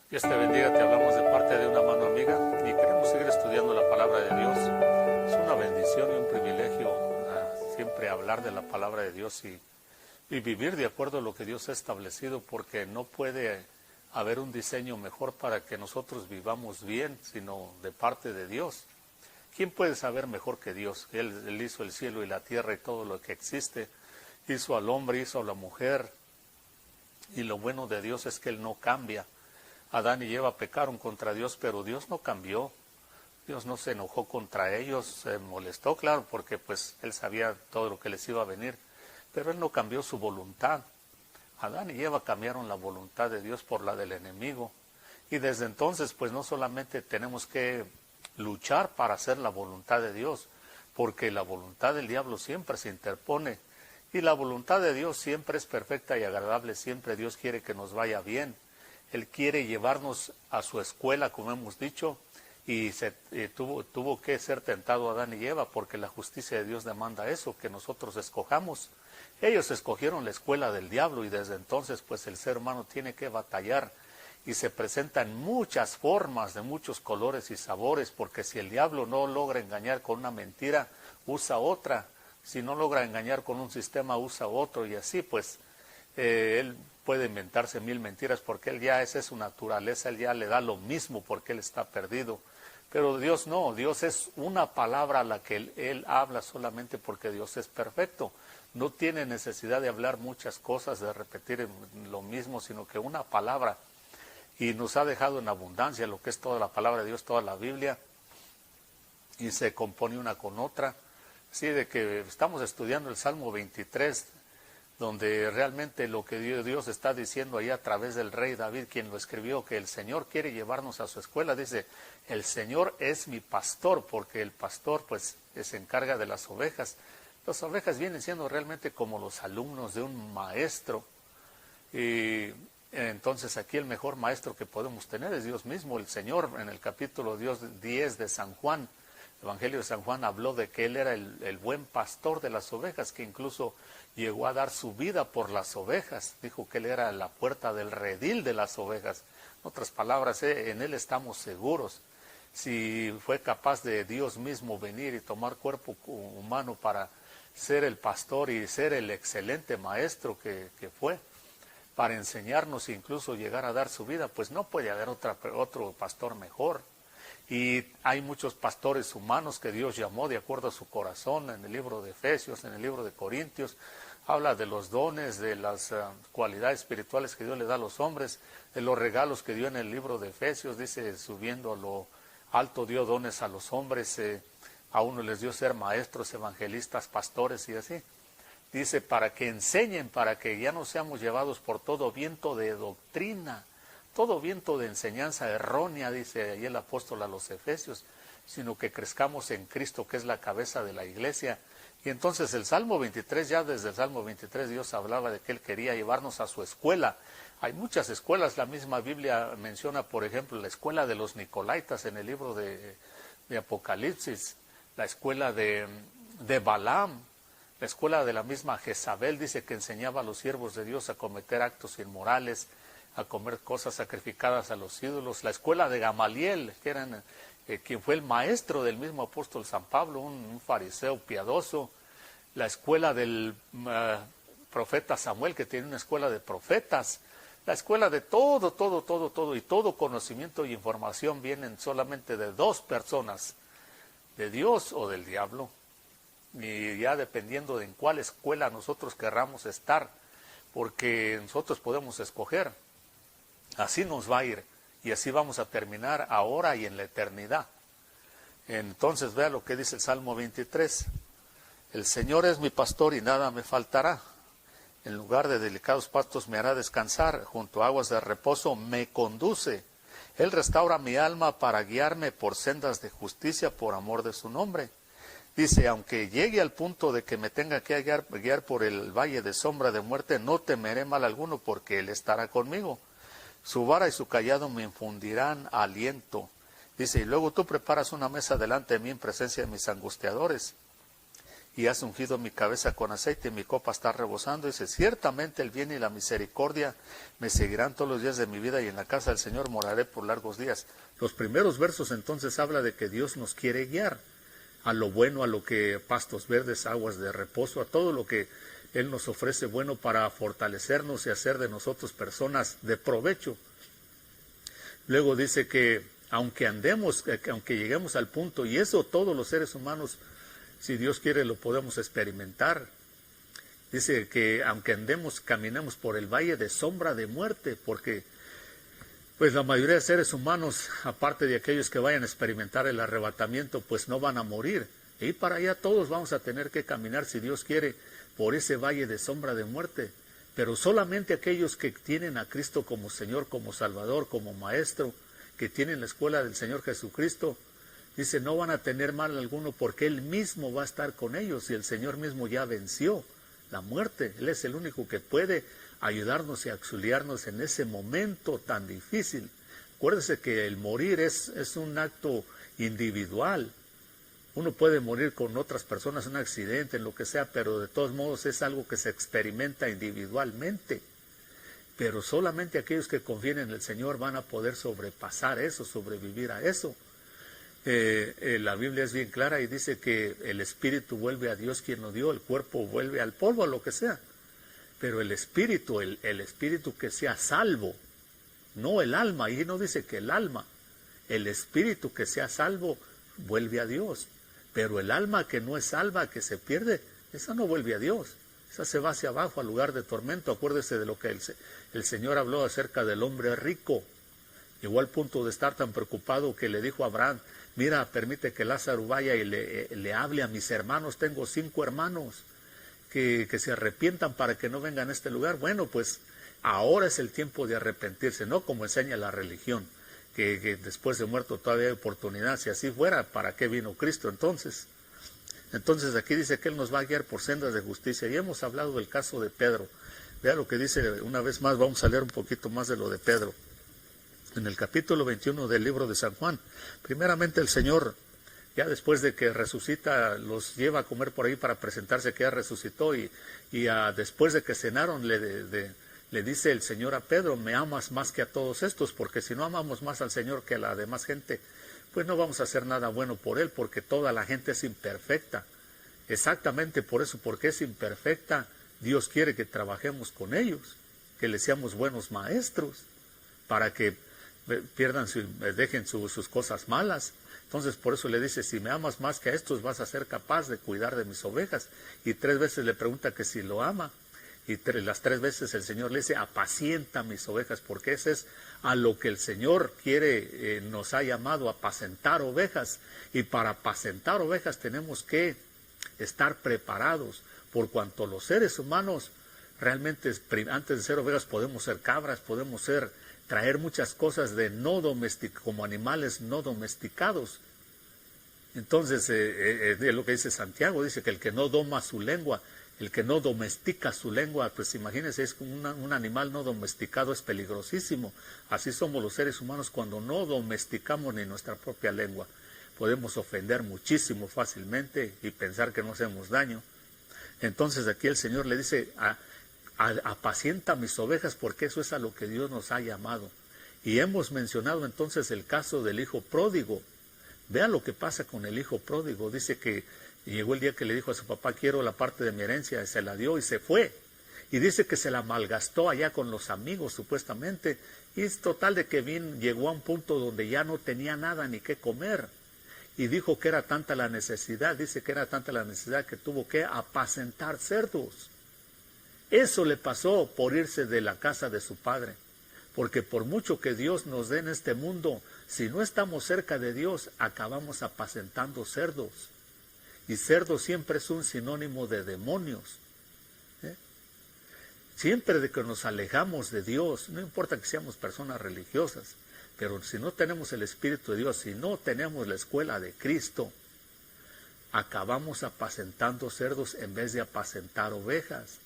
Dios te bendiga, te hablamos de parte de una mano amiga y queremos seguir estudiando la palabra de Dios. Es una bendición y un privilegio siempre hablar de la palabra de Dios y vivir de acuerdo a lo que Dios ha establecido, porque no puede haber un diseño mejor para que nosotros vivamos bien, sino de parte de Dios. ¿Quién puede saber mejor que Dios? Él hizo el cielo y la tierra y todo lo que existe. Hizo al hombre, hizo a la mujer. Y lo bueno de Dios es que Él no cambia. Adán y Eva pecaron contra Dios, pero Dios no cambió. Dios no se enojó contra ellos, se molestó, claro, porque pues Él sabía todo lo que les iba a venir, pero Él no cambió su voluntad. Adán y Eva cambiaron la voluntad de Dios por la del enemigo. Y desde entonces, pues no solamente tenemos que luchar para hacer la voluntad de Dios, porque la voluntad del diablo siempre se interpone, y la voluntad de Dios siempre es perfecta y agradable, siempre Dios quiere que nos vaya bien. Él quiere llevarnos a su escuela, como hemos dicho, y tuvo que ser tentado Adán y Eva, porque la justicia de Dios demanda eso, que nosotros escojamos. Ellos escogieron la escuela del diablo y desde entonces pues el ser humano tiene que batallar y se presenta en muchas formas, de muchos colores y sabores, porque si el diablo no logra engañar con una mentira, usa otra. Si no logra engañar con un sistema, usa otro, y así pues él puede inventarse 1000 mentiras porque él ya, esa es su naturaleza, él ya le da lo mismo porque él está perdido. Pero Dios no, Dios es una palabra a la que él habla solamente porque Dios es perfecto. No tiene necesidad de hablar muchas cosas, de repetir lo mismo, sino que una palabra. Y nos ha dejado en abundancia lo que es toda la palabra de Dios, toda la Biblia, y se compone una con otra. Así de que estamos estudiando el Salmo 23, donde realmente lo que Dios está diciendo ahí a través del rey David, quien lo escribió, que el Señor quiere llevarnos a su escuela. Dice, el Señor es mi pastor, porque el pastor pues se encarga de las ovejas. Las ovejas vienen siendo realmente como los alumnos de un maestro, y entonces aquí el mejor maestro que podemos tener es Dios mismo. El Señor en el capítulo 10 de San Juan, el Evangelio de San Juan, habló de que Él era el buen pastor de las ovejas, que incluso llegó a dar su vida por las ovejas. Dijo que Él era la puerta del redil de las ovejas. En otras palabras, en Él estamos seguros. Si fue capaz de Dios mismo venir y tomar cuerpo humano para ser el pastor y ser el excelente maestro que fue, para enseñarnos e incluso llegar a dar su vida, pues no puede haber otro pastor mejor. Y hay muchos pastores humanos que Dios llamó de acuerdo a su corazón. En el libro de Efesios, en el libro de Corintios, habla de los dones, de las cualidades espirituales que Dios le da a los hombres, de los regalos que dio en el libro de Efesios. Dice, subiendo a lo alto dio dones a los hombres, a uno les dio ser maestros, evangelistas, pastores y así. Dice, para que enseñen, para que ya no seamos llevados por todo viento de doctrina, todo viento de enseñanza errónea, dice ahí el apóstol a los Efesios, sino que crezcamos en Cristo, que es la cabeza de la iglesia. Y entonces el Salmo 23, ya desde el Salmo 23 Dios hablaba de que Él quería llevarnos a su escuela. Hay muchas escuelas, la misma Biblia menciona, por ejemplo, la escuela de los Nicolaitas en el libro de Apocalipsis, la escuela de Balaam, la escuela de la misma Jezabel, dice que enseñaba a los siervos de Dios a cometer actos inmorales, a comer cosas sacrificadas a los ídolos. La escuela de Gamaliel, quien fue el maestro del mismo apóstol San Pablo, un fariseo piadoso. La escuela del profeta Samuel, que tiene una escuela de profetas. La escuela de todo, y todo conocimiento y información vienen solamente de dos personas, de Dios o del diablo. Y ya dependiendo de en cuál escuela nosotros querramos estar, porque nosotros podemos escoger. Así nos va a ir y así vamos a terminar ahora y en la eternidad. Entonces vea lo que dice el Salmo 23. El Señor es mi pastor y nada me faltará. En lugar de delicados pastos me hará descansar, junto a aguas de reposo me conduce. Él restaura mi alma para guiarme por sendas de justicia por amor de su nombre. Dice, aunque llegue al punto de que me tenga que guiar por el valle de sombra de muerte, no temeré mal alguno porque Él estará conmigo. Su vara y su cayado me infundirán aliento. Dice, y luego tú preparas una mesa delante de mí en presencia de mis angustiadores. y has ungido mi cabeza con aceite y mi copa está rebosando. Dice, ciertamente el bien y la misericordia me seguirán todos los días de mi vida y en la casa del Señor moraré por largos días. Los primeros versos entonces habla de que Dios nos quiere guiar a lo bueno, a lo que pastos verdes, aguas de reposo, a todo lo que Él nos ofrece bueno para fortalecernos y hacer de nosotros personas de provecho. Luego dice que aunque lleguemos al punto, y eso todos los seres humanos, si Dios quiere, lo podemos experimentar. Dice que aunque caminemos por el valle de sombra de muerte, porque pues la mayoría de seres humanos, aparte de aquellos que vayan a experimentar el arrebatamiento, pues no van a morir. Y para allá todos vamos a tener que caminar, si Dios quiere, por ese valle de sombra de muerte. Pero solamente aquellos que tienen a Cristo como Señor, como Salvador, como Maestro, que tienen la escuela del Señor Jesucristo, dice, no van a tener mal alguno porque Él mismo va a estar con ellos y el Señor mismo ya venció la muerte. Él es el único que puede ayudarnos y auxiliarnos en ese momento tan difícil. Acuérdese que el morir es un acto individual. Uno puede morir con otras personas en un accidente, en lo que sea, pero de todos modos es algo que se experimenta individualmente. Pero solamente aquellos que confíen en el Señor van a poder sobrepasar eso, sobrevivir a eso. La Biblia es bien clara y dice que el espíritu vuelve a Dios quien lo dio, el cuerpo vuelve al polvo, a lo que sea. Pero el espíritu, el espíritu que sea salvo, no el alma, ahí no dice que el alma, el espíritu que sea salvo vuelve a Dios. Pero el alma que no es salva, que se pierde, esa no vuelve a Dios. Esa se va hacia abajo, al lugar de tormento. Acuérdese de lo que el Señor habló acerca del hombre rico. Llegó al punto de estar tan preocupado que le dijo a Abraham, mira, permite que Lázaro vaya y le hable a mis hermanos. Tengo 5 hermanos que se arrepientan para que no vengan a este lugar. Bueno, pues ahora es el tiempo de arrepentirse, no como enseña la religión, que después de muerto todavía hay oportunidad. Si así fuera, ¿para qué vino Cristo entonces? Entonces aquí dice que Él nos va a guiar por sendas de justicia. Y hemos hablado del caso de Pedro. Vea lo que dice una vez más, vamos a leer un poquito más de lo de Pedro. En el capítulo 21 del libro de San Juan, primeramente el Señor, ya después de que resucita, los lleva a comer por ahí para presentarse que ya resucitó y después de que cenaron le dice el Señor a Pedro, me amas más que a todos estos, porque si no amamos más al Señor que a la demás gente, pues no vamos a hacer nada bueno por Él, porque toda la gente es imperfecta. Exactamente por eso, porque es imperfecta, Dios quiere que trabajemos con ellos, que les seamos buenos maestros, para que dejen sus cosas malas. Entonces por eso le dice, si me amas más que a estos, vas a ser capaz de cuidar de mis ovejas. Y 3 veces le pregunta que si lo ama. Y las 3 veces el Señor le dice, apacienta mis ovejas, porque ese es a lo que el Señor quiere, nos ha llamado, a apacentar ovejas. Y para apacentar ovejas tenemos que estar preparados, por cuanto los seres humanos realmente, antes de ser ovejas, podemos ser cabras, podemos traer muchas cosas de no domesticados, como animales no domesticados. Entonces, es lo que dice Santiago, dice que el que no doma su lengua, el que no domestica su lengua, pues imagínense, es un animal no domesticado, es peligrosísimo. Así somos los seres humanos cuando no domesticamos ni nuestra propia lengua. Podemos ofender muchísimo fácilmente y pensar que no hacemos daño. Entonces aquí el Señor le dice, apacienta mis ovejas, porque eso es a lo que Dios nos ha llamado. Y hemos mencionado entonces el caso del hijo pródigo. Vea lo que pasa con el hijo pródigo. Dice que llegó el día que le dijo a su papá, quiero la parte de mi herencia, y se la dio y se fue. Y dice que se la malgastó allá con los amigos, supuestamente. Y es total de que llegó a un punto donde ya no tenía nada ni qué comer. Y dijo que era tanta la necesidad, dice que era tanta la necesidad que tuvo que apacentar cerdos. Eso le pasó por irse de la casa de su padre. Porque por mucho que Dios nos dé en este mundo, si no estamos cerca de Dios, acabamos apacentando cerdos. Y cerdo siempre es un sinónimo de demonios. Siempre de que nos alejamos de Dios, no importa que seamos personas religiosas, pero si no tenemos el Espíritu de Dios, si no tenemos la escuela de Cristo, acabamos apacentando cerdos en vez de apacentar ovejas.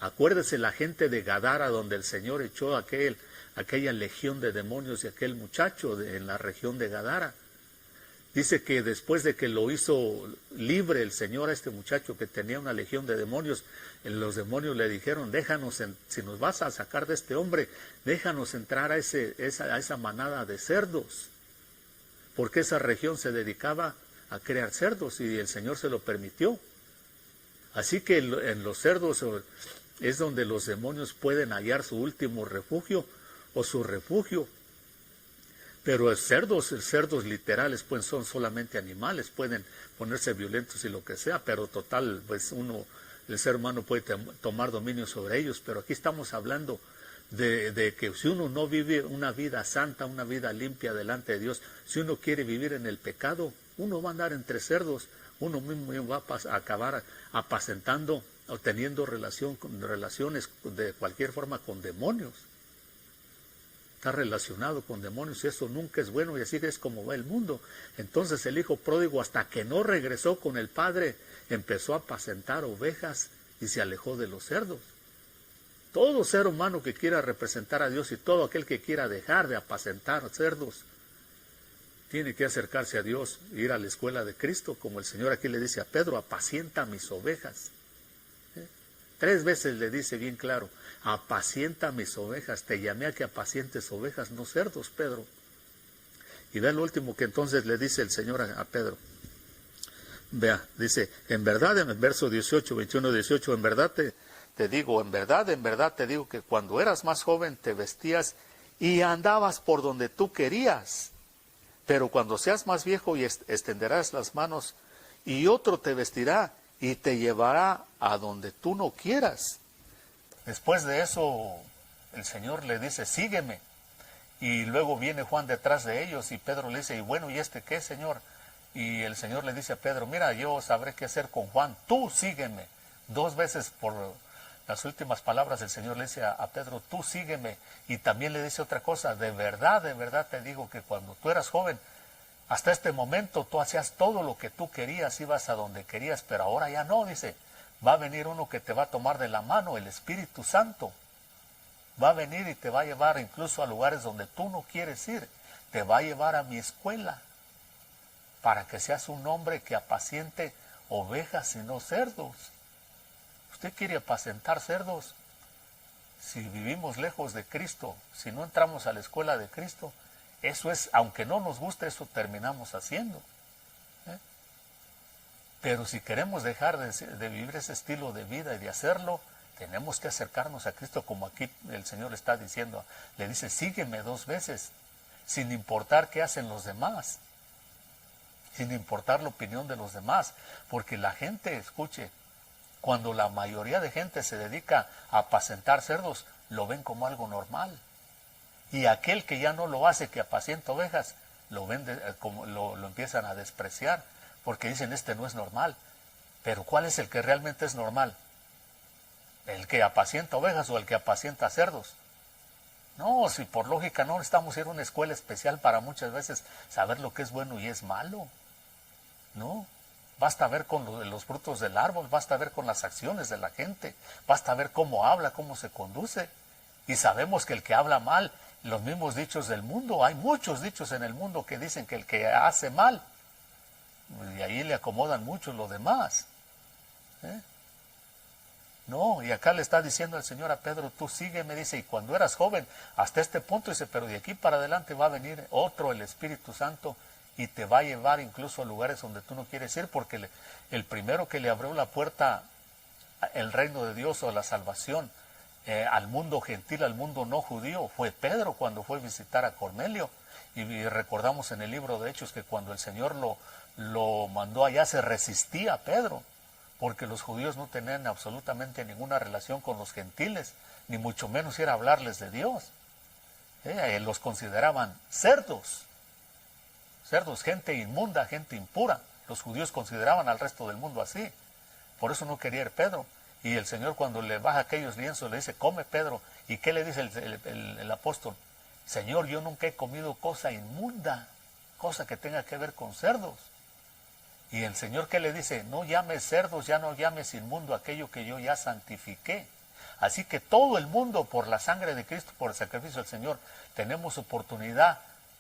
Acuérdese la gente de Gadara, donde el Señor echó aquella legión de demonios y aquel muchacho en la región de Gadara. Dice que después de que lo hizo libre el Señor a este muchacho que tenía una legión de demonios, los demonios le dijeron, déjanos, si nos vas a sacar de este hombre, déjanos entrar a esa manada de cerdos, porque esa región se dedicaba a criar cerdos y el Señor se lo permitió. Así que en los cerdos es donde los demonios pueden hallar su último refugio o su refugio. Pero cerdos literales pues son solamente animales, pueden ponerse violentos y lo que sea, pero total, pues el ser humano puede tomar dominio sobre ellos. Pero aquí estamos hablando de que si uno no vive una vida santa, una vida limpia delante de Dios, si uno quiere vivir en el pecado, uno va a andar entre cerdos, uno mismo va a acabar apacentando o teniendo relaciones de cualquier forma con demonios. Está relacionado con demonios y eso nunca es bueno, y así es como va el mundo. Entonces el hijo pródigo, hasta que no regresó con el padre, empezó a apacentar ovejas y se alejó de los cerdos. Todo ser humano que quiera representar a Dios y todo aquel que quiera dejar de apacentar cerdos, tiene que acercarse a Dios, ir a la escuela de Cristo, como el Señor aquí le dice a Pedro, apacienta mis ovejas. 3 veces le dice bien claro, apacienta mis ovejas, te llamé a que apacientes ovejas, no cerdos, Pedro. Y vea lo último que entonces le dice el Señor a Pedro. Vea, dice, en verdad, en el verso 18, 21, 18, en verdad te digo, en verdad te digo que cuando eras más joven te vestías y andabas por donde tú querías. Pero cuando seas más viejo y extenderás las manos y otro te vestirá y te llevará a donde tú no quieras. Después de eso, el Señor le dice, sígueme. Y luego viene Juan detrás de ellos y Pedro le dice, y bueno, ¿y este qué, Señor? Y el Señor le dice a Pedro, mira, yo sabré qué hacer con Juan, tú sígueme. 2 veces por las últimas palabras el Señor le dice a Pedro, tú sígueme. Y también le dice otra cosa, de verdad te digo que cuando tú eras joven, hasta este momento tú hacías todo lo que tú querías, ibas a donde querías, pero ahora ya no, dice, va a venir uno que te va a tomar de la mano, el Espíritu Santo. Va a venir y te va a llevar incluso a lugares donde tú no quieres ir. Te va a llevar a mi escuela para que seas un hombre que apaciente ovejas y no cerdos. ¿Usted quiere apacentar cerdos? Si vivimos lejos de Cristo, si no entramos a la escuela de Cristo, eso es, aunque no nos guste, eso terminamos haciendo. Pero si queremos dejar de vivir ese estilo de vida y de hacerlo, tenemos que acercarnos a Cristo, como aquí el Señor está diciendo. Le dice, sígueme 2 veces, sin importar qué hacen los demás, sin importar la opinión de los demás. Porque la gente, escuche, cuando la mayoría de gente se dedica a apacentar cerdos, lo ven como algo normal. Y aquel que ya no lo hace, que apacienta ovejas, lo empiezan a despreciar, porque dicen, este no es normal. Pero ¿cuál es el que realmente es normal? ¿El que apacienta ovejas o el que apacienta cerdos? No, si por lógica no necesitamos ir a una escuela especial para muchas veces saber lo que es bueno y es malo. No, basta ver con los frutos del árbol, basta ver con las acciones de la gente, basta ver cómo habla, cómo se conduce. Y sabemos que el que habla mal, los mismos dichos del mundo, hay muchos dichos en el mundo que dicen que el que hace mal, y ahí le acomodan mucho lo demás. No, y acá le está diciendo el Señor a Pedro, tú sígueme, dice, y cuando eras joven, hasta este punto, dice, pero de aquí para adelante va a venir otro, el Espíritu Santo, y te va a llevar incluso a lugares donde tú no quieres ir, porque el primero que le abrió la puerta al reino de Dios o a la salvación, al mundo gentil, al mundo no judío, fue Pedro cuando fue a visitar a Cornelio. Y recordamos en el libro de Hechos que cuando el Señor lo mandó allá, se resistía a Pedro, porque los judíos no tenían absolutamente ninguna relación con los gentiles, ni mucho menos era hablarles de Dios. Los consideraban cerdos, gente inmunda, gente impura. Los judíos consideraban al resto del mundo así. Por eso no quería ir Pedro. Y el Señor, cuando le baja aquellos lienzos, le dice, come, Pedro. ¿Y qué le dice el apóstol? Señor, yo nunca he comido cosa inmunda, cosa que tenga que ver con cerdos. Y el Señor, ¿qué le dice? No llames cerdos, ya no llames inmundo aquello que yo ya santifiqué. Así que todo el mundo, por la sangre de Cristo, por el sacrificio del Señor, tenemos oportunidad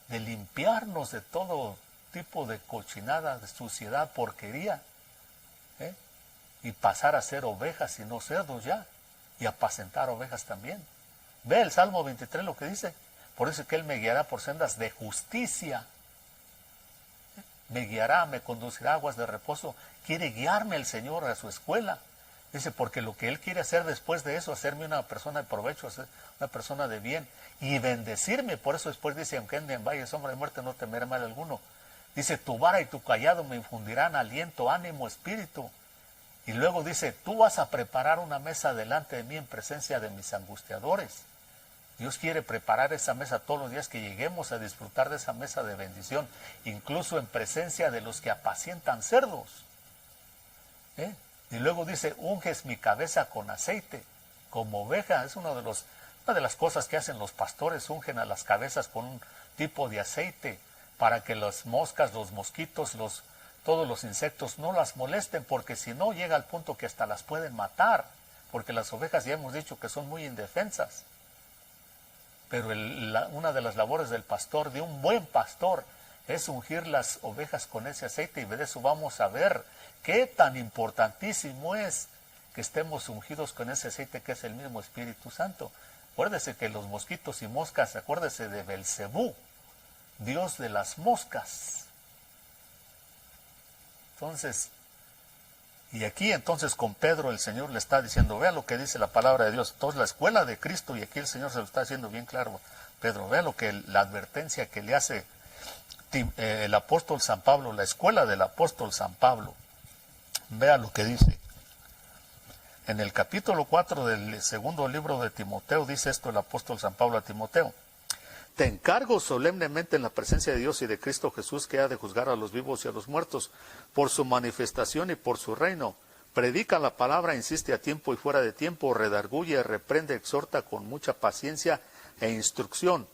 de limpiarnos de todo tipo de cochinada, de suciedad, porquería, ¿eh? Y pasar a ser ovejas y no cerdos ya, y apacentar ovejas también. Ve el Salmo 23 lo que dice, por eso que Él me guiará por sendas de justicia, me guiará, me conducirá a aguas de reposo. Quiere guiarme el Señor a su escuela. Dice, porque lo que Él quiere hacer después de eso, hacerme una persona de provecho, hacer una persona de bien y bendecirme. Por eso después dice, aunque ande en valle de sombra de muerte, no temeré mal alguno. Dice, tu vara y tu callado me infundirán aliento, ánimo, espíritu. Y luego dice, tú vas a preparar una mesa delante de mí en presencia de mis angustiadores. Dios quiere preparar esa mesa todos los días que lleguemos a disfrutar de esa mesa de bendición, incluso en presencia de los que apacientan cerdos. Y luego dice, unges mi cabeza con aceite, como oveja. Es una de las cosas que hacen los pastores, ungen a las cabezas con un tipo de aceite para que las moscas, los mosquitos, todos los insectos no las molesten, porque si no llega al punto que hasta las pueden matar, porque las ovejas ya hemos dicho que son muy indefensas. Pero una de las labores del pastor, de un buen pastor, es ungir las ovejas con ese aceite, y de eso vamos a ver qué tan importantísimo es que estemos ungidos con ese aceite que es el mismo Espíritu Santo. Acuérdese que los mosquitos y moscas, acuérdese de Belcebú, Dios de las moscas. Entonces, y aquí entonces con Pedro el Señor le está diciendo, vea lo que dice la palabra de Dios. Entonces la escuela de Cristo, y aquí el Señor se lo está haciendo bien claro, Pedro, vea la advertencia que le hace el apóstol San Pablo, la escuela del apóstol San Pablo. Vea lo que dice. En el capítulo 4 del segundo libro de Timoteo dice esto el apóstol San Pablo a Timoteo. Te encargo solemnemente en la presencia de Dios y de Cristo Jesús, que ha de juzgar a los vivos y a los muertos, por su manifestación y por su reino. Predica la palabra, insiste a tiempo y fuera de tiempo, redarguye, reprende, exhorta con mucha paciencia e instrucción.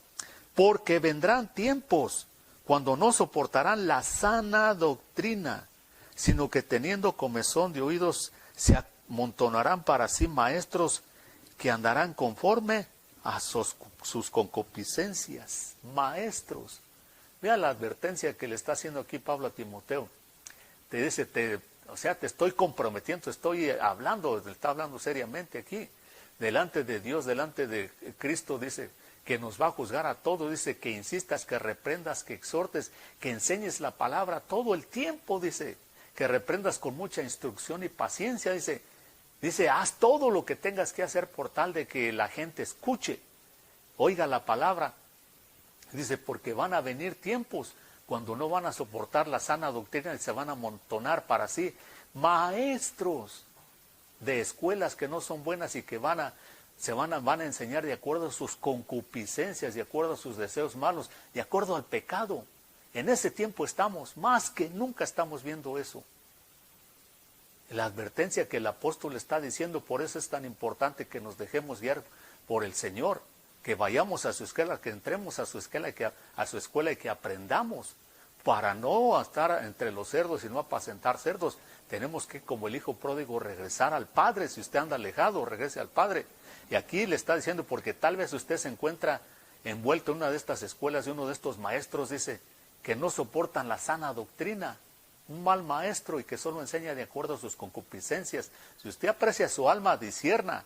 Porque vendrán tiempos cuando no soportarán la sana doctrina, sino que teniendo comezón de oídos se amontonarán para sí maestros que andarán conforme a sus concupiscencias. Maestros. Vea la advertencia que le está haciendo aquí Pablo a Timoteo. Te dice, te estoy comprometiendo, estoy hablando, está hablando seriamente aquí, delante de Dios, delante de Cristo, dice que nos va a juzgar a todos, dice que insistas, que reprendas, que exhortes, que enseñes la palabra todo el tiempo, dice, que reprendas con mucha instrucción y paciencia, dice, haz todo lo que tengas que hacer por tal de que la gente escuche, oiga la palabra. Dice, porque van a venir tiempos cuando no van a soportar la sana doctrina y se van a amontonar para sí maestros de escuelas que no son buenas y que van a enseñar de acuerdo a sus concupiscencias, de acuerdo a sus deseos malos, de acuerdo al pecado. En ese tiempo estamos, más que nunca estamos viendo eso. La advertencia que el apóstol está diciendo, por eso es tan importante que nos dejemos guiar por el Señor, que vayamos a su escuela, que entremos a su escuela y que aprendamos, para no estar entre los cerdos y no apacentar cerdos. Tenemos que, como el hijo pródigo, regresar al Padre. Si usted anda alejado, regrese al Padre. Y aquí le está diciendo, porque tal vez usted se encuentra envuelto en una de estas escuelas de uno de estos maestros, dice, que no soportan la sana doctrina, un mal maestro y que solo enseña de acuerdo a sus concupiscencias. Si usted aprecia su alma, discierna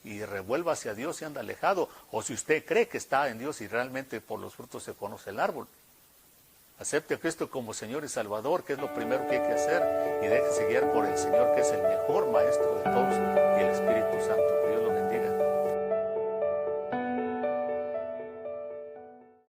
y revuelva hacia Dios y anda alejado, o si usted cree que está en Dios y realmente por los frutos se conoce el árbol. Acepte a Cristo como Señor y Salvador, que es lo primero que hay que hacer, y déjese guiar por el Señor, que es el mejor maestro de todos, y el Espíritu Santo.